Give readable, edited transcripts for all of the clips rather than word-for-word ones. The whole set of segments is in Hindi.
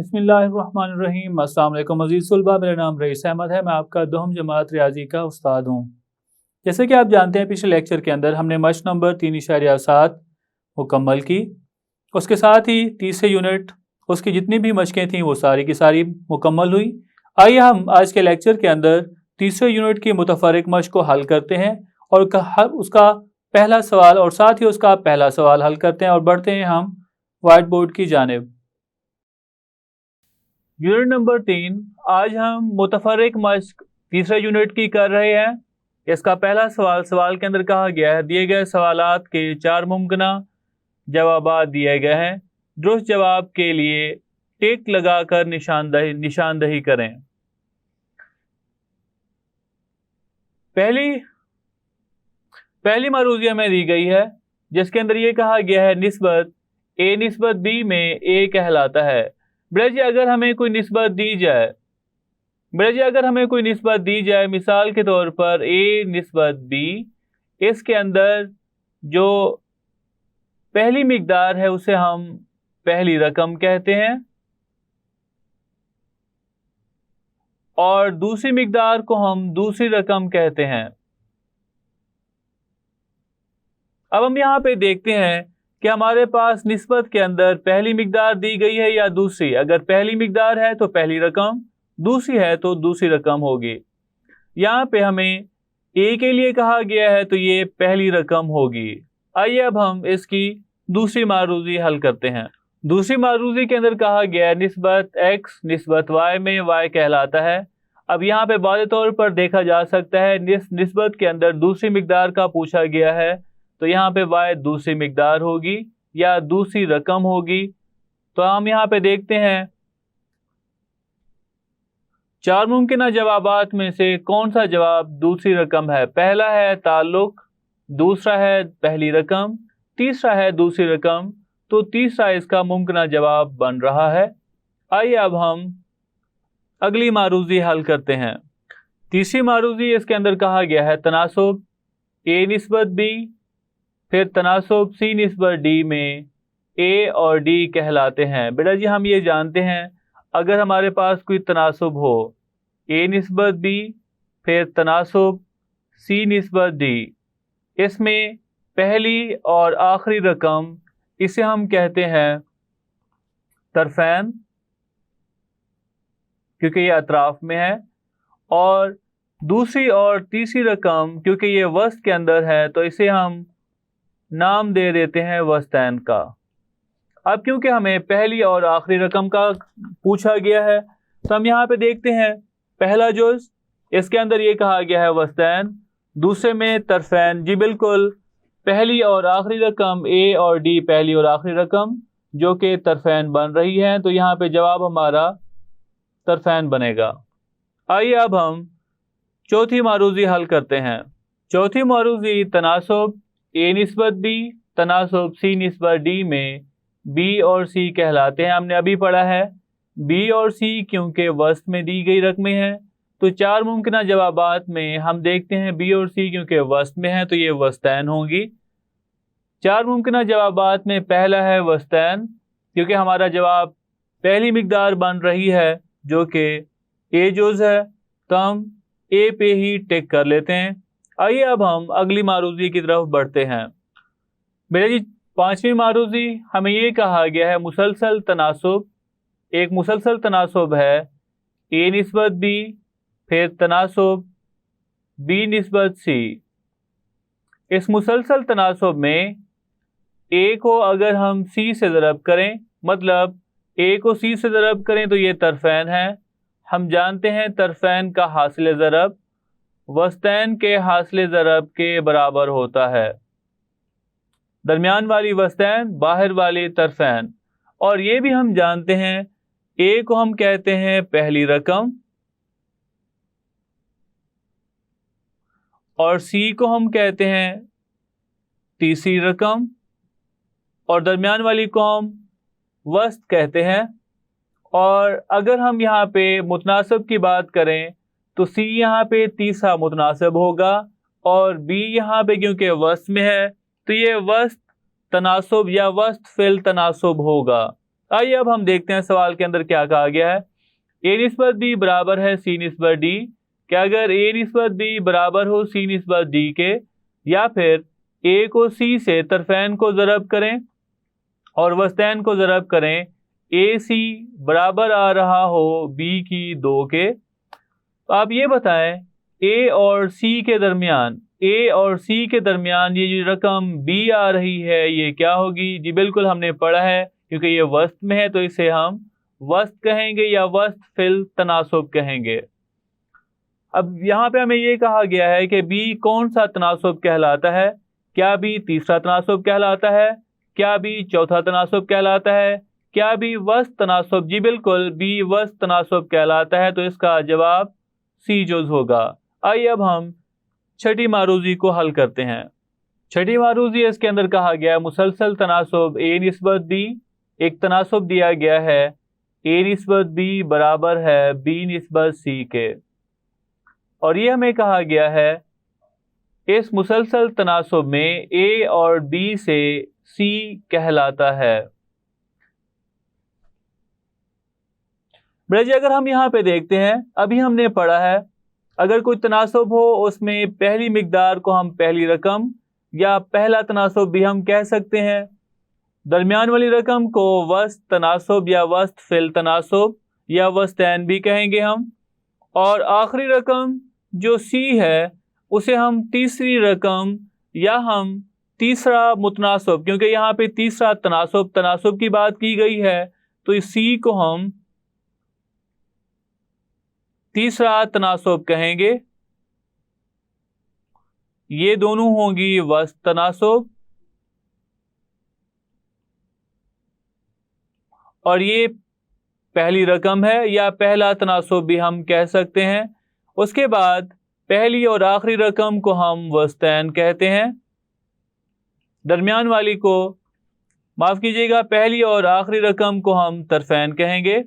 बिस्मिल्लाहिर्रहमानिर्रहीम। अस्सलाम वालेकुम अज़ीज़ तलबा, मेरा नाम रईस अहमद है। मैं आपका दोहम जमात रियाजी का उस्ताद हूँ। जैसे कि आप जानते हैं, पिछले लेक्चर के अंदर हमने मश्क नंबर 3.7 मुकम्मल की। उसके साथ ही तीसरे यूनिट उसकी जितनी भी मशकें थीं वो सारी की सारी मुकम्मल हुई। आइए हम आज के लेक्चर के अंदर तीसरे यूनिट की मुतफर्रिक मश्क को हल करते हैं और उसका पहला सवाल और साथ ही उसका पहला सवाल हल करते हैं और बढ़ते हैं हम वाइट बोर्ड की जानिब। Unit number 3। आज हम मुतफर्रिक मश्क तीसरे यूनिट की कर रहे हैं। इसका पहला सवाल के अंदर कहा गया है, दिए गए सवालात के 4 मुमकिना जवाबात दिए गए हैं। दुरुस्त जवाब के लिए टिक लगाकर निशानदही करें। पहली मारूजी हमें दी गई है जिसके अंदर ये कहा गया है निस्बत ए निस्बत बी में ए कहलाता है। बेटा जी अगर हमें कोई निस्बत दी जाए, मिसाल के तौर पर ए निस्बत बी, इसके अंदर जो पहली मिकदार है उसे हम पहली रकम कहते हैं और दूसरी मिकदार को हम दूसरी रकम कहते हैं। अब हम यहाँ पे देखते हैं कि हमारे पास निस्बत के अंदर पहली मिकदार दी गई है या दूसरी। अगर पहली मिकदार है तो पहली रकम, दूसरी है तो दूसरी रकम होगी। यहाँ पे हमें ए के लिए कहा गया है तो ये पहली रकम होगी। आइए अब हम इसकी दूसरी मारूजी हल करते हैं। दूसरी मारूजी के अंदर कहा गया है निस्बत x निस्बत y में y कहलाता है। अब यहाँ पे वाज़ेह तौर पर देखा जा सकता है निस्बत के अंदर दूसरी मिकदार का पूछा गया है तो यहाँ पे y दूसरी मिकदार होगी या दूसरी रकम होगी। तो हम यहाँ पे देखते हैं 4 मुमकिन जवाबात में से कौन सा जवाब दूसरी रकम है। पहला है ताल्लुक, दूसरा है पहली रकम, तीसरा है दूसरी रकम, तो तीसरा इसका मुमकिन जवाब बन रहा है। आइए अब हम अगली मारूजी हल करते हैं। तीसरी मारूजी इसके अंदर कहा गया है तनासुब ए निस्बत बी, फिर तनासुब सी निस्बत डी में ए और डी कहलाते हैं। बेटा जी हम ये जानते हैं अगर हमारे पास कोई तनासुब हो ए निस्बत बी फिर तनासुब सी निस्बत डी, इसमें पहली और आखिरी रकम इसे हम कहते हैं तरफैन क्योंकि ये अतराफ में है, और दूसरी और तीसरी रकम क्योंकि ये वस्त के अंदर है तो इसे हम नाम दे देते हैं वस्तैन का। अब क्योंकि हमें पहली और आखिरी रकम का पूछा गया है तो हम यहाँ पे देखते हैं पहला जुज़ इसके अंदर ये कहा गया है वस्तैन, दूसरे में तरफैन। जी बिल्कुल, पहली और आखिरी रकम ए और डी पहली और आखिरी रकम जो कि तरफैन बन रही है तो यहाँ पे जवाब हमारा तरफैन बनेगा। आइए अब हम चौथी मारूजी हल करते हैं। चौथी मारूजी तनासुब ए निस्बत बी तनासुब सी निस्बत डी में बी और सी कहलाते हैं। हमने अभी पढ़ा है बी और सी क्योंकि वस्त में दी गई रकमें हैं तो 4 मुमकिन जवाबात में हम देखते हैं बी और सी क्योंकि वस्त में है तो ये वस्तैन होंगी। 4 मुमकिन जवाबात में पहला है वस्तैन क्योंकि हमारा जवाब पहली मिकदार बन रही है जो कि ए जुज़ है तो हम ए पे ही टिक कर लेते हैं। आइए अब हम अगली मारूजी की तरफ बढ़ते हैं। मेरे जी 5वीं मारूजी हमें ये कहा गया है मुसलसल तनासुब। एक मुसलसल तनासुब है ए निस्बत बी फिर तनासुब बी निस्बत सी। इस मुसलसल तनासुब में ए को अगर हम सी से ज़रब करें, मतलब ए को सी से ज़रब करें तो ये तरफैन है। हम जानते हैं तरफैन का हासिल ज़रब वस्तैन के हासिल ज़रब के बराबर होता है। दरमियान वाली वस्तैन बाहर वाली तरफैन। और ये भी हम जानते हैं ए को हम कहते हैं पहली रकम और सी को हम कहते हैं तीसरी रकम और दरमियान वाली को हम वस्त कहते हैं। और अगर हम यहाँ पे मुतनासिब की बात करें तो सी यहाँ पे तीसरा मुतनासिब होगा और बी यहाँ पे क्योंकि वस्त में है तो ये वस्त तनासुब या वस्त फिल तनासुब होगा। आइए अब हम देखते हैं सवाल के अंदर क्या कहा गया है। ए निस्बत बी बराबर है सी निस्बत डी। क्या अगर ए निस्बत बी बराबर हो सी निस्बत डी के, या फिर ए को सी से तरफैन को ज़रब करें और वस्तैन को ज़रब करें, ए सी बराबर आ रहा हो बी की 2 के। तो आप ये बताएं ए और सी के दरमियान, ए और सी के दरमियान ये जो रकम बी आ रही है ये क्या होगी? जी बिल्कुल हमने पढ़ा है, क्योंकि ये वस्त में है तो इसे हम वस्त कहेंगे या वस्त फिल तनासुब कहेंगे। अब यहाँ पे हमें ये कहा गया है कि बी कौन सा तनासुब कहलाता है। क्या बी तीसरा तनासुब कहलाता है? क्या बी चौथा तनासुब कहलाता है? क्या बी वस्त तनासुब? जी बिल्कुल बी वस्त तनासुब कहलाता है, तो इसका जवाब सी जुज़ होगा। आइए अब हम छठी मारूजी को हल करते हैं। छठी मारूजी इसके अंदर कहा गया है मुसलसल तनासुब ए निस्बत बी। एक तनासुब दिया गया है ए निस्बत बी बराबर है बी निस्बत सी के, और ये हमें कहा गया है इस मुसलसल तनासुब में ए और बी से सी कहलाता है। ब्रज अगर हम यहाँ पे देखते हैं, अभी हमने पढ़ा है अगर कोई तनासुब हो उसमें पहली मिकदार को हम पहली रकम या पहला तनासुब भी हम कह सकते हैं, दरमियान वाली रकम को वस्त तनासुब या वस्त फिल तनासुब या वस्तैन भी कहेंगे हम, और आखिरी रकम जो सी है उसे हम तीसरी रकम या हम तीसरा मुतनासुब, क्योंकि यहाँ पे तीसरा तनासुब की बात की गई है तो इस सी को हम तीसरा तनासुब कहेंगे। ये दोनों होंगी वस्त तनासुब, और ये पहली रकम है या पहला तनासुब भी हम कह सकते हैं। उसके बाद पहली और आखिरी रकम को हम वस्तैन कहते हैं, दरमियान वाली को, माफ़ कीजिएगा, पहली और आखिरी रकम को हम तरफैन कहेंगे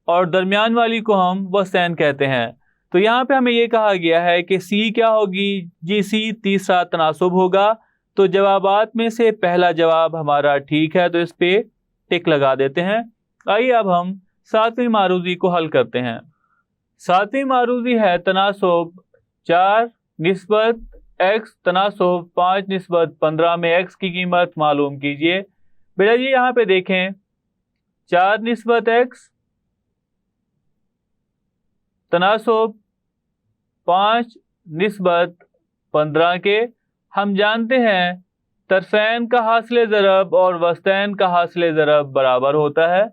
और दरमियान वाली को हम वस्तैन कहते हैं। तो यहाँ पे हमें ये कहा गया है कि सी क्या होगी? जी सी तीसरा तनासुब होगा। तो जवाबात में से पहला जवाब हमारा ठीक है, तो इस पे टिक लगा देते हैं। आइए अब हम सातवीं मारूजी को हल करते हैं। सातवीं मारूजी है तनासुब 4 निस्बत x तनासुब 5 निस्बत 15 में x की कीमत मालूम कीजिए। बेटा जी यहाँ पे देखें 4 निस्बत x तनासुब 5 निस्बत 15 के। हम जानते हैं तरफैन का हासिल ज़रब और वस्तैन का हासिल ज़रब बराबर होता है,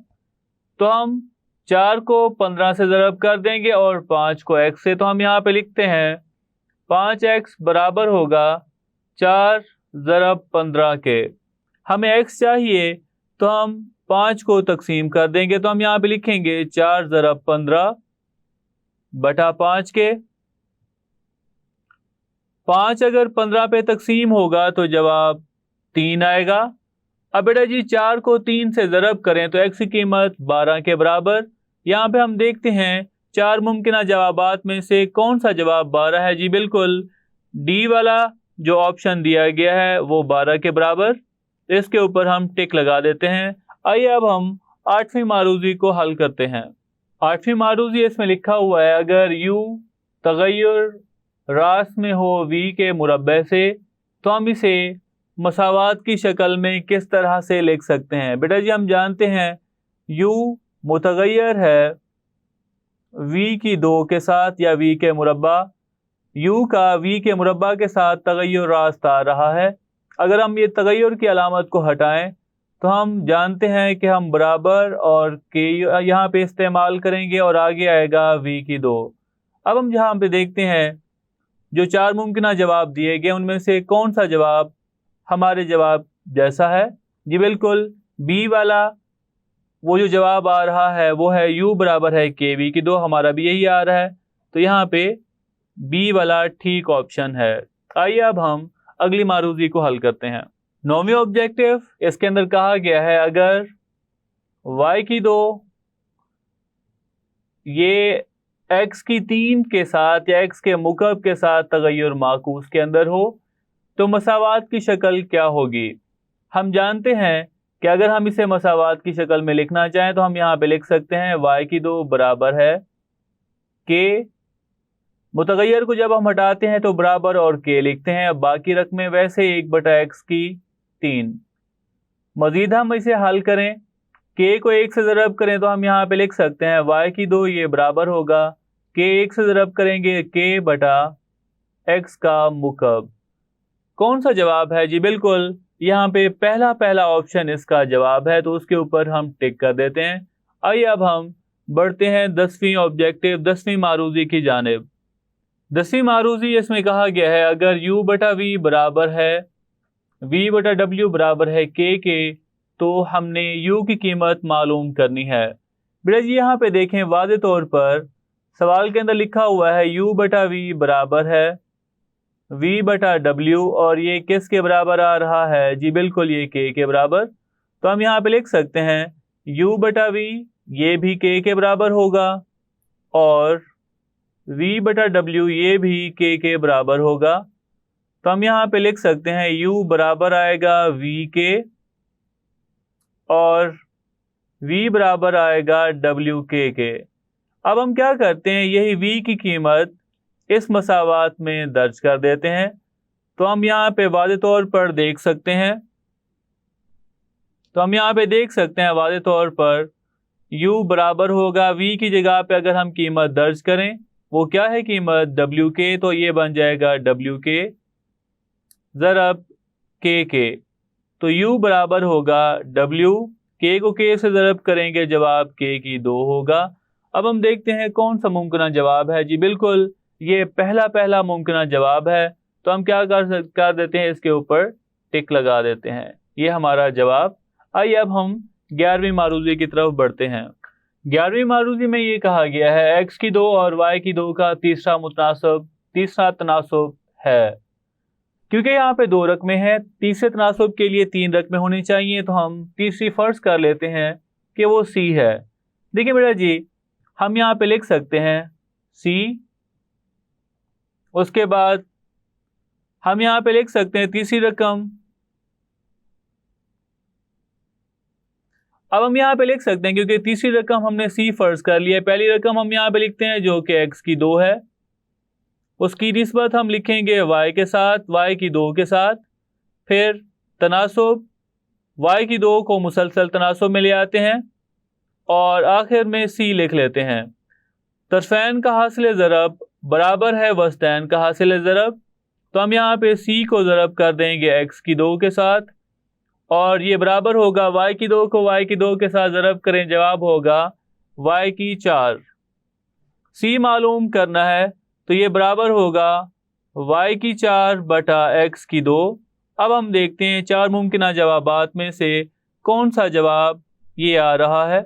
तो हम 4 को 15 से ज़रब कर देंगे और 5 को x से। तो हम यहाँ पे लिखते हैं 5x बराबर होगा 4 ज़रब 15 के। हमें x चाहिए तो हम 5 को तकसीम कर देंगे, तो हम यहाँ पे लिखेंगे 4 ज़रब 15 बटा 5 के। 5 अगर 15 पे तकसीम होगा तो जवाब 3 आएगा। अब बेटा जी 4 को 3 से ज़रब करें तो x की कीमत 12 के बराबर। यहाँ पे हम देखते हैं 4 मुमकिन जवाबात में से कौन सा जवाब 12 है। जी बिल्कुल डी वाला जो ऑप्शन दिया गया है वो 12 के बराबर, इसके ऊपर हम टिक लगा देते हैं। आइए अब हम आठवीं मारूजी को हल करते हैं। आठवीं मारूजी इसमें लिखा हुआ है अगर u तगय्युर रास में हो v के मुरब्बे से, तो हम इसे मसावात की शक्ल में किस तरह से लिख सकते हैं। बेटा जी हम जानते हैं u मुतगय्यर है v की 2 के साथ या v के मुरब्बा, u का v के मुरब्बा के साथ तगय्युर रास्त आ रहा है। अगर हम ये तगय्युर की अलामत को हटाएं तो हम जानते हैं कि हम बराबर और के यहाँ पे इस्तेमाल करेंगे और आगे आएगा v की 2। अब हम जहाँ पे देखते हैं जो 4 मुमकिन जवाब दिए गए उनमें से कौन सा जवाब हमारे जवाब जैसा है। जी बिल्कुल बी वाला वो जो जवाब आ रहा है वो है u बराबर है के v की 2, हमारा भी यही आ रहा है, तो यहाँ पे बी वाला ठीक ऑप्शन है। आइए अब हम अगली मारूजी को हल करते हैं। 9वीं ऑब्जेक्टिव इसके अंदर कहा गया है अगर y की 2 ये x की 3 के साथ या x के मुकअब के साथ तगय्युर माकूस के अंदर हो तो मसावात की शक्ल क्या होगी। हम जानते हैं कि अगर हम इसे मसावात की शक्ल में लिखना चाहें तो हम यहाँ पे लिख सकते हैं y की 2 बराबर है k। मुतगैर को जब हम हटाते हैं तो बराबर और k लिखते हैं। अब बाकी रकमें वैसे 1/x की 3। मजीद हम इसे हल करें, k को 1 से ज़रब करें तो हम यहाँ पे लिख सकते हैं y की 2 ये बराबर होगा k 1 से ज़रब करेंगे k बटा x का मुकब। कौन सा जवाब है? जी बिल्कुल यहाँ पे पहला ऑप्शन इसका जवाब है, तो उसके ऊपर हम टिक कर देते हैं। आइए अब हम बढ़ते हैं 10वीं ऑब्जेक्टिव 10वीं मारूजी की जानिब। 10वीं मारूजी इसमें कहा गया है अगर u बटा v बराबर है v बटा w बराबर है k के, तो हमने u की कीमत मालूम करनी है। बेटा जी यहाँ पे देखें वाज़े तौर पर सवाल के अंदर लिखा हुआ है u बटा v बराबर है v बटा w, और ये किसके बराबर आ रहा है? जी बिल्कुल ये k के बराबर। तो हम यहाँ पे लिख सकते हैं u बटा v ये भी k के बराबर होगा और v बटा w ये भी k के बराबर होगा। तो हम यहाँ पे लिख सकते हैं u बराबर आएगा v के और v बराबर आएगा w के। अब हम क्या करते हैं, यही v की कीमत इस मसावात में दर्ज कर देते हैं। तो हम यहाँ पे वाज़े तौर पर देख सकते हैं वाज़े तौर पर u बराबर होगा v की जगह पे अगर हम कीमत दर्ज करें, वो क्या है कीमत? w के, तो ये बन जाएगा w के ज़रब k के। तो u बराबर होगा w, k को k से ज़रब करेंगे, जवाब k की 2 होगा। अब हम देखते हैं कौन सा मुमकिन जवाब है। जी बिल्कुल ये पहला मुमकिन जवाब है, तो हम क्या कर देते हैं, इसके ऊपर टिक लगा देते हैं, ये हमारा जवाब। आइए अब हम 11वीं मारूजी की तरफ बढ़ते हैं। 11वीं मारूजी में ये कहा गया है x की 2 और y की 2 का तीसरा तनासब है। क्योंकि यहाँ पे 2 रकमें हैं, तीसरे तनासब के लिए 3 रकमें होनी चाहिए, तो हम तीसरी फर्ज कर लेते हैं कि वो c है। देखिए बेटा जी हम यहाँ पे लिख सकते हैं c, उसके बाद हम यहाँ पे लिख सकते हैं तीसरी रकम। अब हम यहाँ पे लिख सकते हैं क्योंकि तीसरी रकम हमने c फर्ज कर लिया है, पहली रकम हम यहाँ पे लिखते हैं जो कि x की 2 है, उसकी निस्बत हम लिखेंगे y के साथ, y की 2 के साथ, फिर तनासब y की 2 को मुसलसल तनासब में ले आते हैं और आखिर में c लिख लेते हैं। तरफैन का हासिल ज़रब बराबर है वस्तैन का हासिल ज़रब, तो हम यहाँ पे c को ज़रब कर देंगे x की 2 के साथ और ये बराबर होगा y की 2 को y की 2 के साथ ज़रब करें, जवाब होगा y की 4। c मालूम करना है तो ये बराबर होगा y की 4 बटा x की 2। अब हम देखते हैं 4 मुमकिन जवाबात में से कौन सा जवाब ये आ रहा है।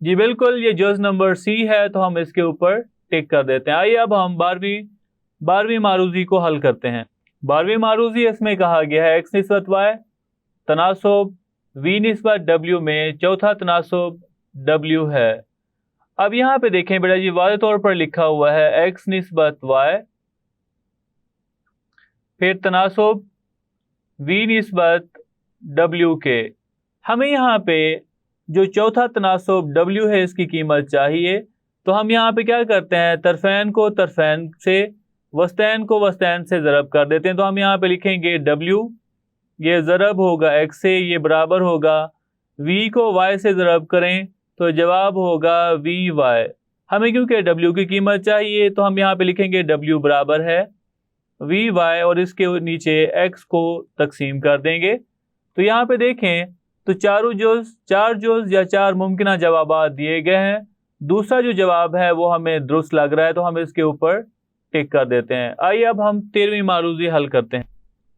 जी बिल्कुल ये जुज़ नंबर सी है, तो हम इसके ऊपर टिक कर देते हैं। आइए अब हम 12वीं मारूजी को हल करते हैं। 12वीं मारूजी इसमें कहा गया है x निस्बत y तनासब v निस्बत w में चौथा तनासब w है। अब यहाँ पे देखें बेटा जी वाज़े तौर पर लिखा हुआ है x निस्बत y, फिर तनासब v निस्बत w के। हमें यहाँ पे जो चौथा तनासब w है इसकी कीमत चाहिए, तो हम यहाँ पे क्या करते हैं, तरफैन को तरफैन से, वस्तैन को वस्तैन से ज़रब कर देते हैं। तो हम यहाँ पे लिखेंगे w, ये ज़रब होगा x से, ये बराबर होगा v को y से ज़रब करें तो जवाब होगा vy। हमें क्योंकि w की कीमत चाहिए तो हम यहाँ पे लिखेंगे w बराबर है vy और इसके नीचे x को तकसीम कर देंगे। तो यहाँ पे देखें तो चार जुज़ या 4 मुमकिन जवाबात दिए गए हैं। दूसरा जो जवाब है वो हमें दुरुस्त लग रहा है, तो हम इसके ऊपर टिक कर देते हैं। आइए अब हम 13वीं मारूजी हल करते हैं।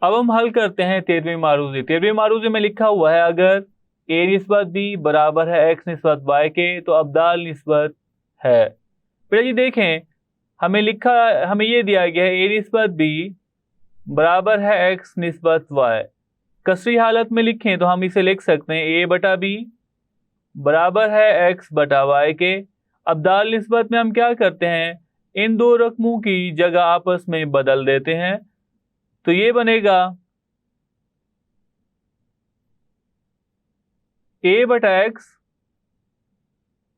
अब हम हल करते हैं 13वीं मारूजी। 13वीं मारूजी में लिखा हुआ है अगर a निस्बत b बराबर है x निस्बत y के, तो अब्दाल निस्बत है। बेटा जी देखें हमें ये दिया गया है a निस्बत b बराबर है x निस्बत y। कसरी हालत में लिखें तो हम इसे लिख सकते हैं a बटा b बराबर है x बटा y के। अब्दाल निस्बत में हम क्या करते हैं, इन 2 रकमों की जगह आपस में बदल देते हैं, तो ये बनेगा a बटा x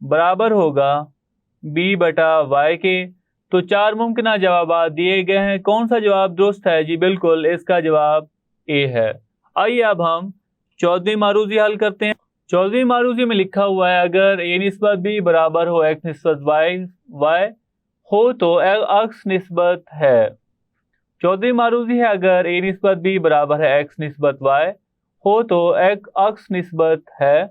बराबर होगा b बटा y के। तो 4 मुमकिन जवाब दिए गए हैं। कौन सा जवाब दुरुस्त है? जी बिल्कुल, इसका जवाब ए है। आइए अब हम 14वीं मारूजी हल करते हैं। 14वीं मारूजी में लिखा हुआ है अगर a निस्बत b बराबर हो x निस्बत y हो तो x निस्बत है। 14वीं मारूजी है अगर a निस्बत b बराबर है x निस्बत y हो तो x निस्बत है।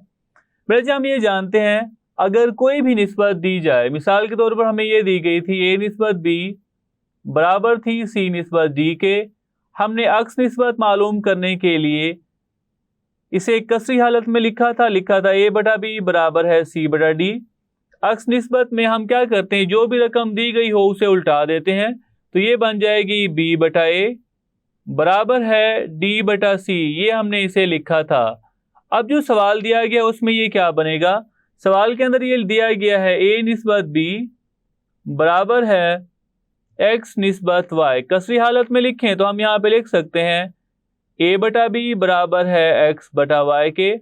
बेटा हम ये जानते हैं अगर कोई भी निस्बत दी जाए, मिसाल के तौर पर हमें ये दी गई थी a निस्बत b बराबर थी c निस्बत d के। हमने x निस्बत मालूम करने के लिए इसे एक कसरी हालत में लिखा था a बटा b बराबर है c बटा d। x निस्बत में हम क्या करते हैं, जो भी रकम दी गई हो उसे उल्टा देते हैं, तो ये बन जाएगी b बटा a बराबर है d बटा c। ये हमने इसे लिखा था। अब जो सवाल दिया गया उसमें ये क्या बनेगा, सवाल के अंदर ये दिया गया है a निस्बत b बराबर है x निस्बत y। कसरी हालत में लिखें तो हम यहाँ पे लिख सकते हैं a बटा b बराबर है x बटा y के,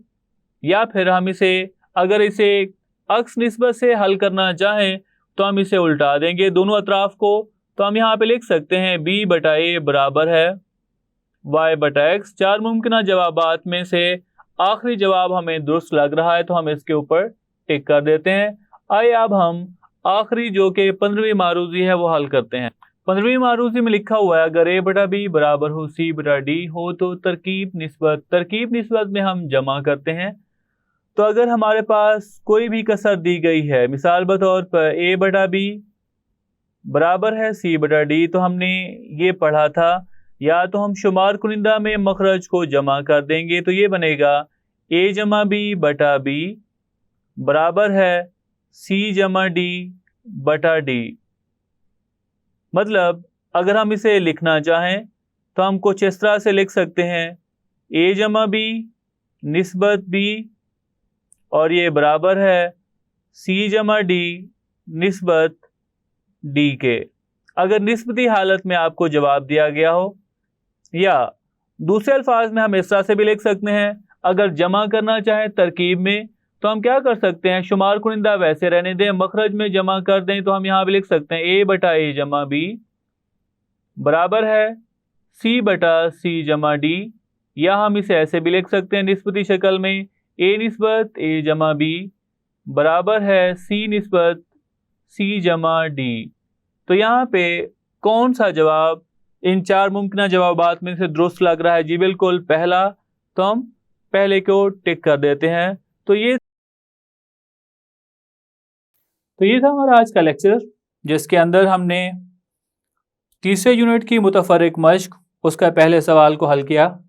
या फिर हम इसे अगर इसे x निस्बत से हल करना चाहें तो हम इसे उल्टा देंगे दोनों अतराफ को। तो हम यहाँ पे लिख सकते हैं b बटा a बराबर है y बटा x। 4 मुमकिन जवाबात में से आखिरी जवाब हमें दुरुस्त लग रहा है तो हम इसके ऊपर टिक कर देते हैं। आइए अब हम आखिरी जो कि 15वीं मारूजी है वो हल करते हैं। 15वीं मारूजी में लिखा हुआ है अगर a बटा b बराबर हो c बटा d हो तो तरकीब निस्बत में हम जमा करते हैं। तो अगर हमारे पास कोई भी कसर दी गई है, मिसाल बतौर पर a बटा b बराबर है c बटा d, तो हमने ये पढ़ा था या तो हम शुमार कुनिंदा में मखरज को जमा कर देंगे, तो ये बनेगा a जमा b बटा b बराबर है c जमा d बटा d। मतलब अगर हम इसे लिखना चाहें तो हम कुछ इस तरह से लिख सकते हैं a जमा b निस्बत b और ये बराबर है c जमा d निस्बत d के। अगर निस्बती हालत में आपको जवाब दिया गया हो, या दूसरे अल्फाज में हम इस तरह से भी लिख सकते हैं अगर जमा करना चाहें तरकीब में तो हम क्या कर सकते हैं, शुमार कुनिंदा वैसे रहने दें, मखरज में जमा कर दें। तो हम यहाँ भी लिख सकते हैं a बटा a जमा b बराबर है c बटा c जमा d, या हम इसे ऐसे भी लिख सकते हैं निस्बती शक्ल में a निस्बत a जमा b बराबर है c निस्बत c जमा d। तो यहाँ पे कौन सा जवाब इन 4 मुमकिन जवाबात में से दुरुस्त लग रहा है? जी बिल्कुल पहला। तो हम पहले को टिक कर देते हैं। तो ये था हमारा आज का लेक्चर, जिसके अंदर हमने तीसरे यूनिट की मुतफर्रिक मश्क उसका पहले सवाल को हल किया,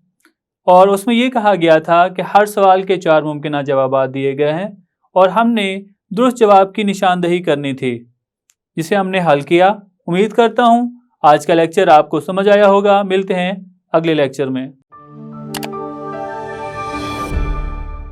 और उसमें ये कहा गया था कि हर सवाल के 4 मुमकिन जवाब दिए गए हैं और हमने दुरुस्त जवाब की निशानदही करनी थी, जिसे हमने हल किया। उम्मीद करता हूँ आज का लेक्चर आपको समझ आया होगा। मिलते हैं अगले लेक्चर में।